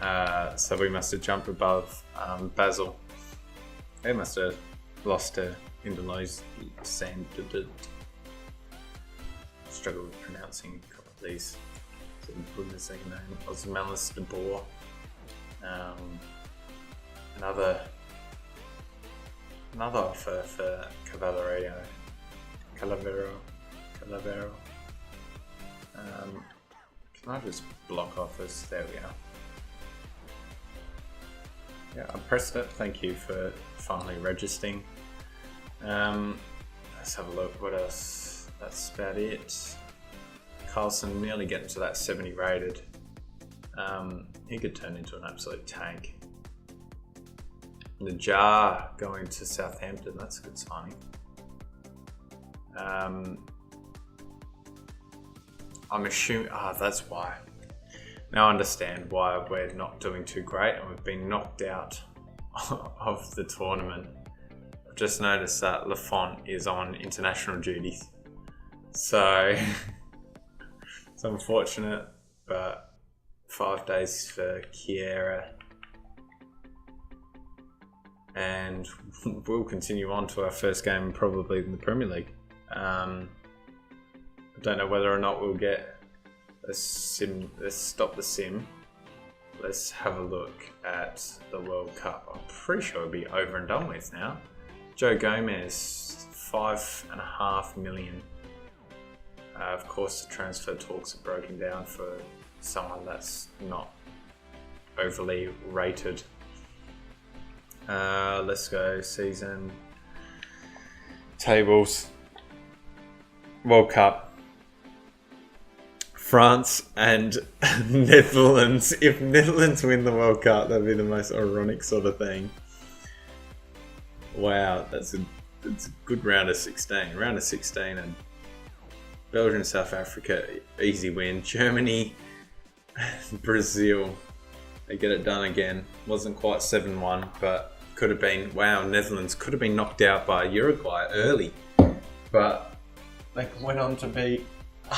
So we must have jumped above Basel. They must have lost to Indonesia. Struggle with pronouncing a couple of these. Bundesliga name. Osmelis de Boer. Another offer for Cavalero. Can I just block offers? There we are. Yeah, I pressed it. Thank you for finally registering. Let's have a look. What else? That's about it. Carlson nearly getting to that 70 rated. He could turn into an absolute tank. Najar going to Southampton. That's a good signing. I'm assuming. That's why. Now I understand why we're not doing too great and we've been knocked out of the tournament. I've just noticed that Lafont is on international duties. So it's unfortunate, but 5 days for Kiera. And we'll continue on to our first game probably in the Premier League. I don't know whether or not we'll get a sim. Let's stop the sim. Let's have a look at the World Cup. I'm pretty sure it'll be over and done with now. Joe Gomez, 5.5 million. Of course, the transfer talks are broken down for someone that's not overly rated. Let's go season tables. World Cup. France and Netherlands. If Netherlands win the World Cup, that'd be the most ironic sort of thing. Wow, that's a good round of 16. Round of 16 and Belgium, South Africa, easy win. Germany, Brazil, they get it done again. Wasn't quite 7-1, but could have been. Wow, Netherlands could have been knocked out by Uruguay early, but they went on to beat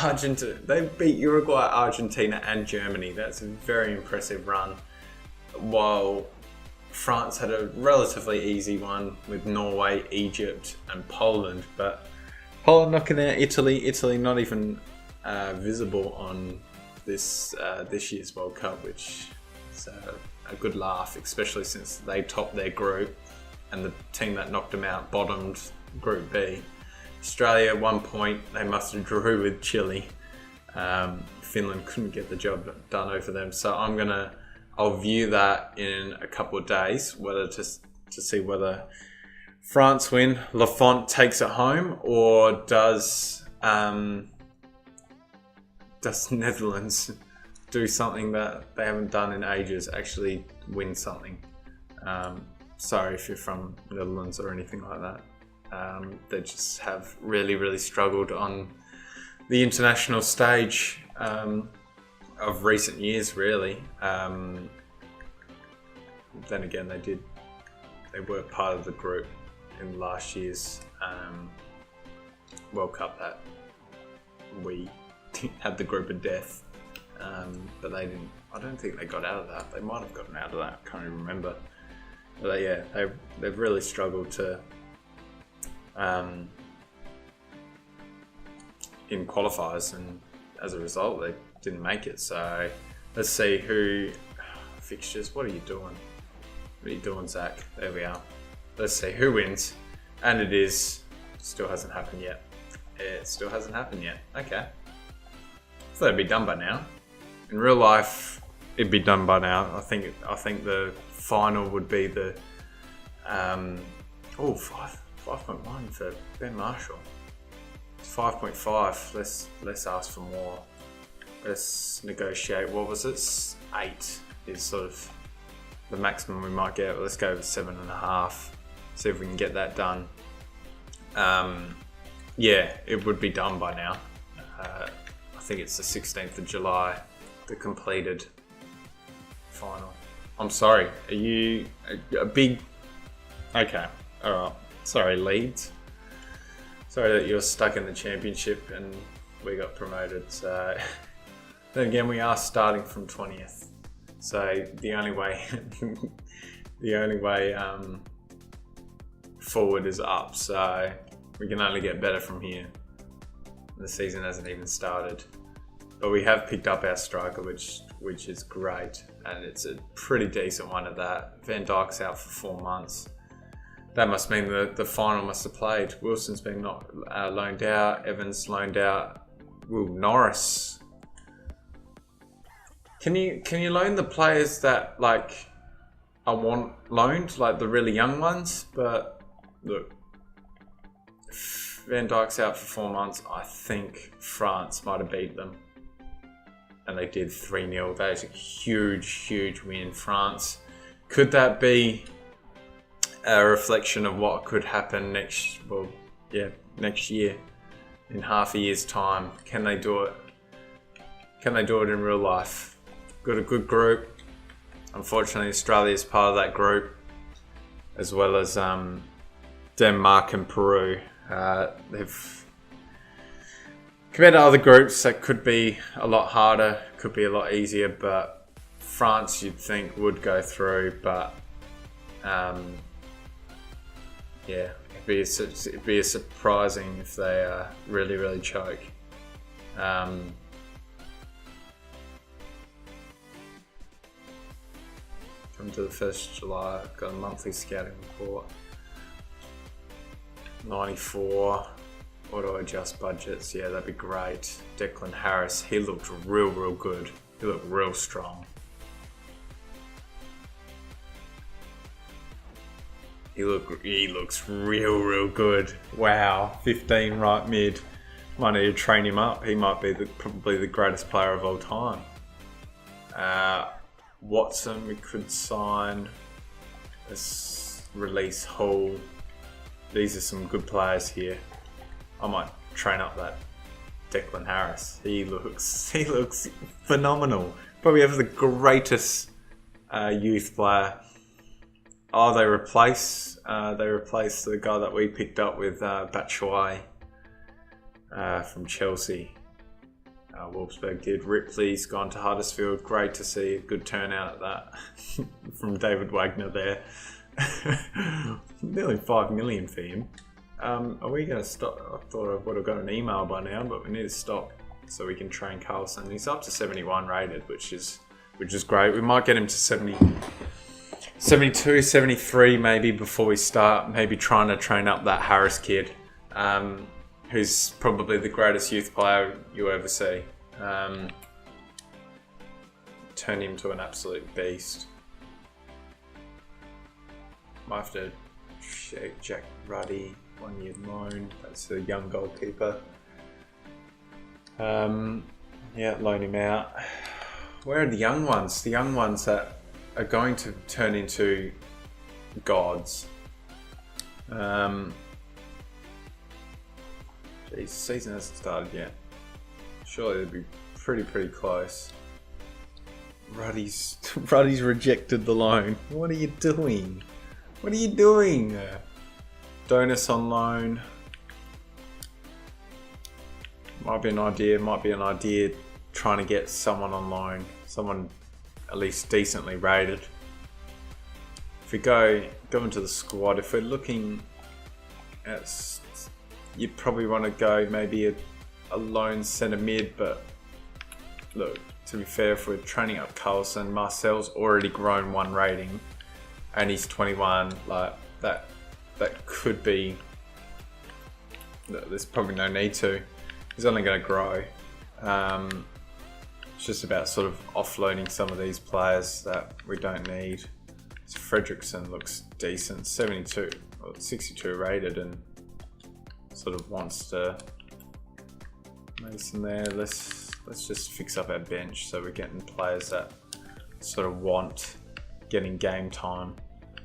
Argentina. They beat Uruguay, Argentina and Germany. That's a very impressive run. While France had a relatively easy one with Norway, Egypt and Poland. But Poland knocking out Italy. Italy not even visible on this year's World Cup, which is a good laugh, especially since they topped their group and the team that knocked them out bottomed Group B. Australia, 1 point. They must have drew with Chile. Finland couldn't get the job done over them. So I'll view that in a couple of days, whether to see whether France win, Lafont takes it home, or does Netherlands do something that they haven't done in ages, actually win something. Sorry if you're from Netherlands or anything like that. They just have really, really struggled on the international stage of recent years, really. Then again, they were part of the group in last year's World Cup that we had the group of death, but they didn't. I don't think they got out of that. They might have gotten out of that. I can't even remember. But yeah, they've really struggled to. In qualifiers, and as a result they didn't make it. So let's see who fixtures. What are you doing, Zach? There we are. Let's see who wins, and it still hasn't happened yet. It still hasn't happened yet. Okay, so it'd be done by now. In real life, it'd be done by now. I think the final would be the 5.1 for Ben Marshall. 5.5. Let's ask for more. Let's negotiate. What was it? 8 is sort of the maximum we might get. Let's go with 7.5. See if we can get that done. Yeah, it would be done by now. I think it's the 16th of July, the completed final. I'm sorry. Are you a big? Okay. All right. Sorry, Leeds. Sorry that you're stuck in the championship and we got promoted. So then again, we are starting from 20th. So the only way, forward is up. So we can only get better from here. The season hasn't even started, but we have picked up our striker, which is great, and it's a pretty decent one at that. Van Dijk's out for 4 months. That must mean the final must have played. Wilson's been loaned out. Evans loaned out. Will Norris. Can you loan the players that like I want loaned, like the really young ones? But look, Van Dijk's out for 4 months. I think France might have beat them, and they did 3-0. That is a huge win. France. Could that be a reflection of what could happen next year, in half a year's time? Can they do it? Can they do it in real life? Got a good group. Unfortunately, Australia is part of that group, as well as Denmark and Peru. They've compared to other groups that could be a lot harder, could be a lot easier, but France you'd think would go through, but yeah, it'd be surprising if they really choke. Come to the 1st of July, I've got a monthly scouting report. 94. Auto-adjust budgets, yeah, that'd be great. Declan Harris, he looked real good. He looked real strong. He looks real good. Wow, 15 right mid. Might need to train him up. He might be probably the greatest player of all time. Watson, we could sign. Let's release Hull. These are some good players here. I might train up that Declan Harris. He looks phenomenal. Probably have the greatest youth player. Oh, they replace the guy that we picked up with Batshuayi from Chelsea. Wolfsburg did. Ripley's gone to Huddersfield. Great to see a good turnout at that from David Wagner there. Nearly 5 million for him. Are we going to stop? I thought I would have got an email by now, but we need to stop so we can train Carlson. He's up to 71 rated, which is great. We might get him to 72, 73 maybe before we start maybe trying to train up that Harris kid, who's probably the greatest youth player you ever see. Turn him to an absolute beast. Might have to shake Jack Ruddy, 1 year loan. That's a young goalkeeper. Loan him out. Where are the young ones? The young ones that are going to turn into gods. The season hasn't started yet. Surely they'd be pretty close. Ruddy's rejected the loan. What are you doing? What are you doing? Donus on loan. Might be an idea trying to get someone on loan. Someone at least decently rated. If we go into the squad, if we're looking at, you'd probably want to go maybe a lone centre mid, but look, to be fair, if we're training up Carlson, Marcel's already grown 1 rating and he's 21, like that could be, there's probably no need to. He's only going to grow. It's just about sort of offloading some of these players that we don't need. So Fredrickson looks decent, 62 rated, and sort of wants to. Mason there. Let's just fix up our bench so we're getting players that sort of want getting game time.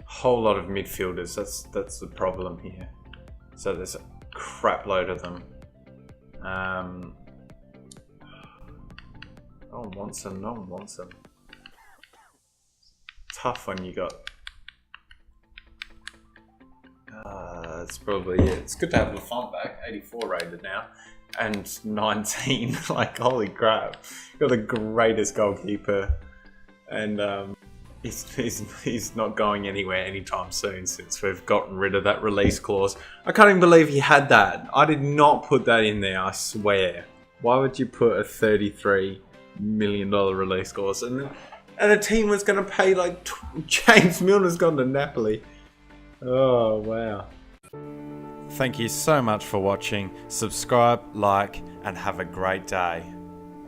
Whole lot of midfielders. That's the problem here. So there's a crap load of them. No one wants them. Tough when you got. It's probably it. It's good to have Lafont back. 84 rated now, and 19. Like holy crap! You're the greatest goalkeeper and he's not going anywhere anytime soon since we've gotten rid of that release clause. I can't even believe he had that. I did not put that in there, I swear. Why would you put a $33 million release clause? And a team was going to pay like James Milner's gone to Napoli. Oh, wow. Thank you so much for watching. Subscribe, like, and have a great day.